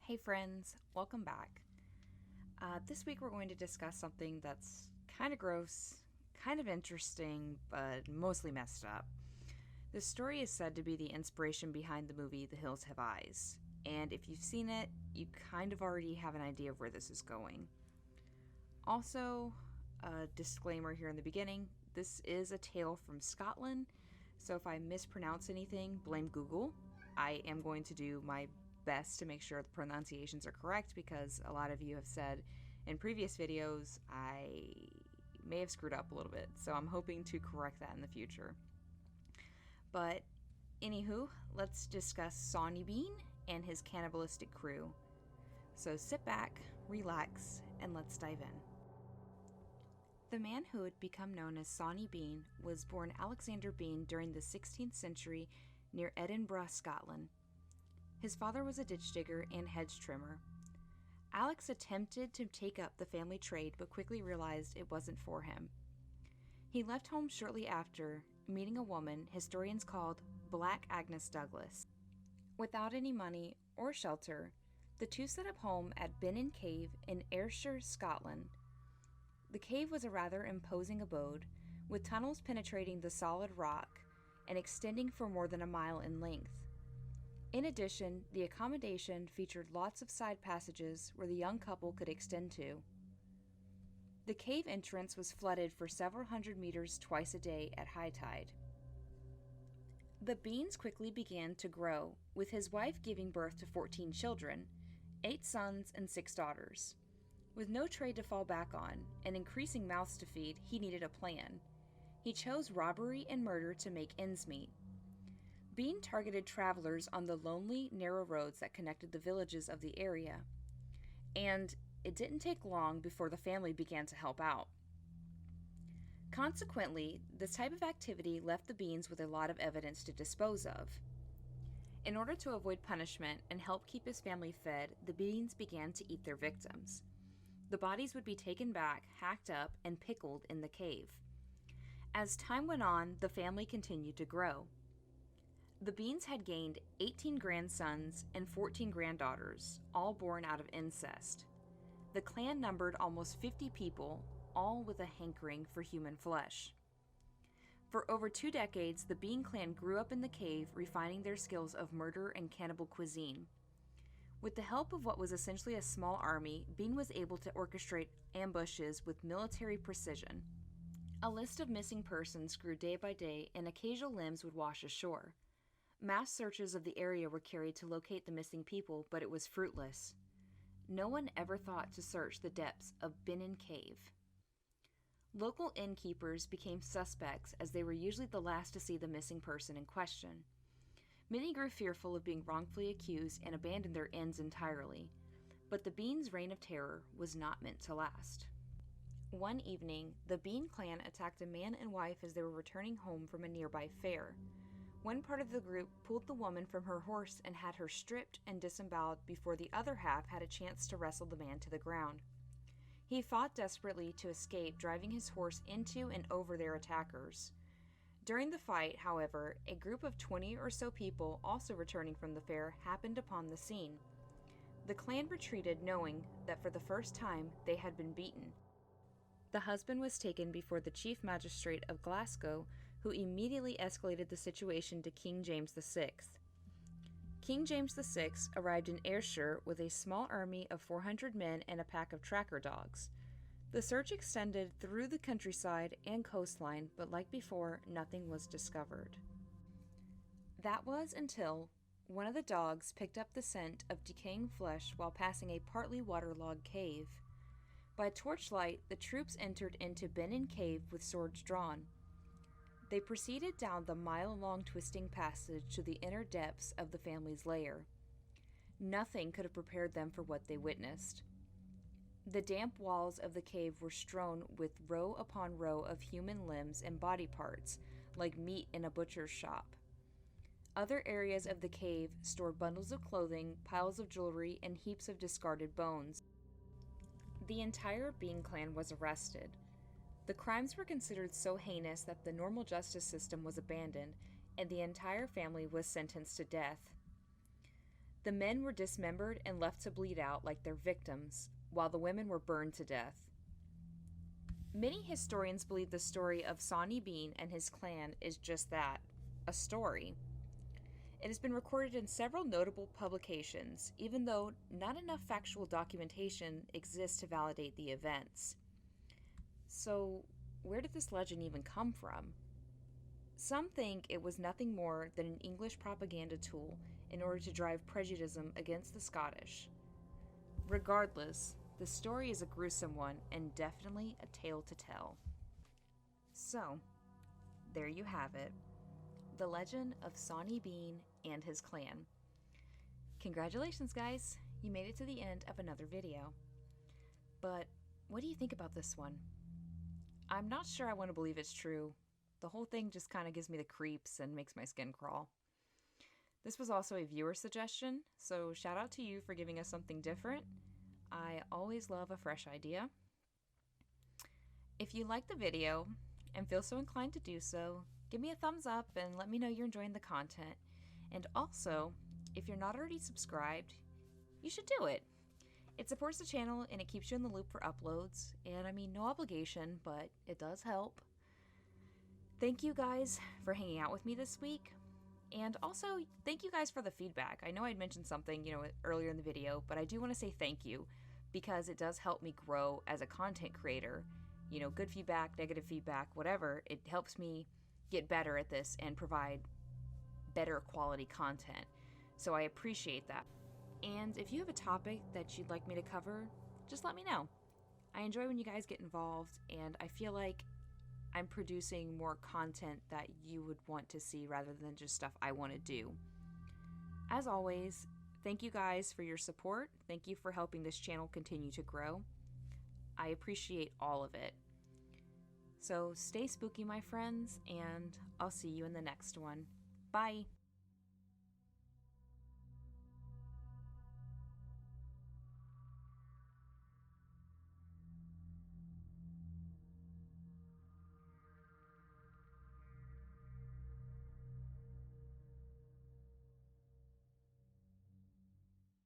Hey friends, welcome back. This week we're going to discuss something that's kind of gross, kind of interesting, but mostly messed up. This story is said to be the inspiration behind the movie The Hills Have Eyes, and if you've seen it, you kind of already have an idea of where this is going. Also, a disclaimer here in the beginning, this is a tale from Scotland, so if I mispronounce anything, blame Google. I am going to do my best to make sure the pronunciations are correct because a lot of you have said in previous videos I may have screwed up a little bit, so I'm hoping to correct that in the future. But anywho, let's discuss Sawney Bean and his cannibalistic crew. So sit back, relax, and let's dive in. The man who would become known as Sawney Bean was born Alexander Bean during the 16th century near Edinburgh, Scotland. His father was a ditch digger and hedge trimmer. Alex attempted to take up the family trade but quickly realized it wasn't for him. He left home shortly after, meeting a woman historians called Black Agnes Douglas. Without any money or shelter, the two set up home at Binnin Cave in Ayrshire, Scotland. The cave was a rather imposing abode, with tunnels penetrating the solid rock and extending for more than a mile in length. In addition, the accommodation featured lots of side passages where the young couple could extend to. The cave entrance was flooded for several hundred meters twice a day at high tide. The Beans quickly began to grow, with his wife giving birth to 14 children, 8 sons and 6 daughters. With no trade to fall back on and increasing mouths to feed, he needed a plan. He chose robbery and murder to make ends meet. Bean targeted travelers on the lonely, narrow roads that connected the villages of the area. And it didn't take long before the family began to help out. Consequently, this type of activity left the Beans with a lot of evidence to dispose of. In order to avoid punishment and help keep his family fed, the Beans began to eat their victims. The bodies would be taken back, hacked up, and pickled in the cave. As time went on, the family continued to grow. The Beans had gained 18 grandsons and 14 granddaughters, all born out of incest. The clan numbered almost 50 people, all with a hankering for human flesh. For over 2 decades, the Bean clan grew up in the cave, refining their skills of murder and cannibal cuisine. With the help of what was essentially a small army, Bean was able to orchestrate ambushes with military precision. A list of missing persons grew day by day, and occasional limbs would wash ashore. Mass searches of the area were carried to locate the missing people, but it was fruitless. No one ever thought to search the depths of Binnin Cave. Local innkeepers became suspects as they were usually the last to see the missing person in question. Many grew fearful of being wrongfully accused and abandoned their inns entirely, but the Beans' reign of terror was not meant to last. One evening, the Bean clan attacked a man and wife as they were returning home from a nearby fair. One part of the group pulled the woman from her horse and had her stripped and disemboweled before the other half had a chance to wrestle the man to the ground. He fought desperately to escape, driving his horse into and over their attackers. During the fight, however, a group of 20 or so people, also returning from the fair, happened upon the scene. The clan retreated, knowing that for the first time they had been beaten. The husband was taken before the chief magistrate of Glasgow, who immediately escalated the situation to King James VI. King James VI arrived in Ayrshire with a small army of 400 men and a pack of tracker dogs. The search extended through the countryside and coastline, but like before, nothing was discovered. That was until one of the dogs picked up the scent of decaying flesh while passing a partly waterlogged cave. By torchlight, the troops entered into Binnin Cave with swords drawn. They proceeded down the mile-long twisting passage to the inner depths of the family's lair. Nothing could have prepared them for what they witnessed. The damp walls of the cave were strewn with row upon row of human limbs and body parts, like meat in a butcher's shop. Other areas of the cave stored bundles of clothing, piles of jewelry, and heaps of discarded bones. The entire Bean clan was arrested. The crimes were considered so heinous that the normal justice system was abandoned, and the entire family was sentenced to death. The men were dismembered and left to bleed out like their victims, while the women were burned to death. Many historians believe the story of Sawney Bean and his clan is just that, a story. It has been recorded in several notable publications, even though not enough factual documentation exists to validate the events. So, where did this legend even come from? Some think it was nothing more than an English propaganda tool in order to drive prejudice against the Scottish. Regardless, the story is a gruesome one and definitely a tale to tell. So, there you have it. The legend of Sawney Bean and his clan. Congratulations, guys! You made it to the end of another video. But what do you think about this one? I'm not sure I want to believe it's true. The whole thing just kind of gives me the creeps and makes my skin crawl. This was also a viewer suggestion, so shout out to you for giving us something different. I always love a fresh idea. If you liked the video and feel so inclined to do so, give me a thumbs up and let me know you're enjoying the content. And also, if you're not already subscribed, you should do it. It supports the channel and it keeps you in the loop for uploads. And I mean, no obligation, but it does help. Thank you guys for hanging out with me this week. And also, thank you guys for the feedback. I know I'd mentioned something, earlier in the video, but I do want to say thank you because it does help me grow as a content creator. Good feedback, negative feedback, whatever. It helps me get better at this and provide better quality content. So I appreciate that. And if you have a topic that you'd like me to cover, just let me know. I enjoy when you guys get involved, and I feel like I'm producing more content that you would want to see rather than just stuff I want to do. As always, thank you guys for your support. Thank you for helping this channel continue to grow. I appreciate all of it. So stay spooky, my friends, and I'll see you in the next one. Bye!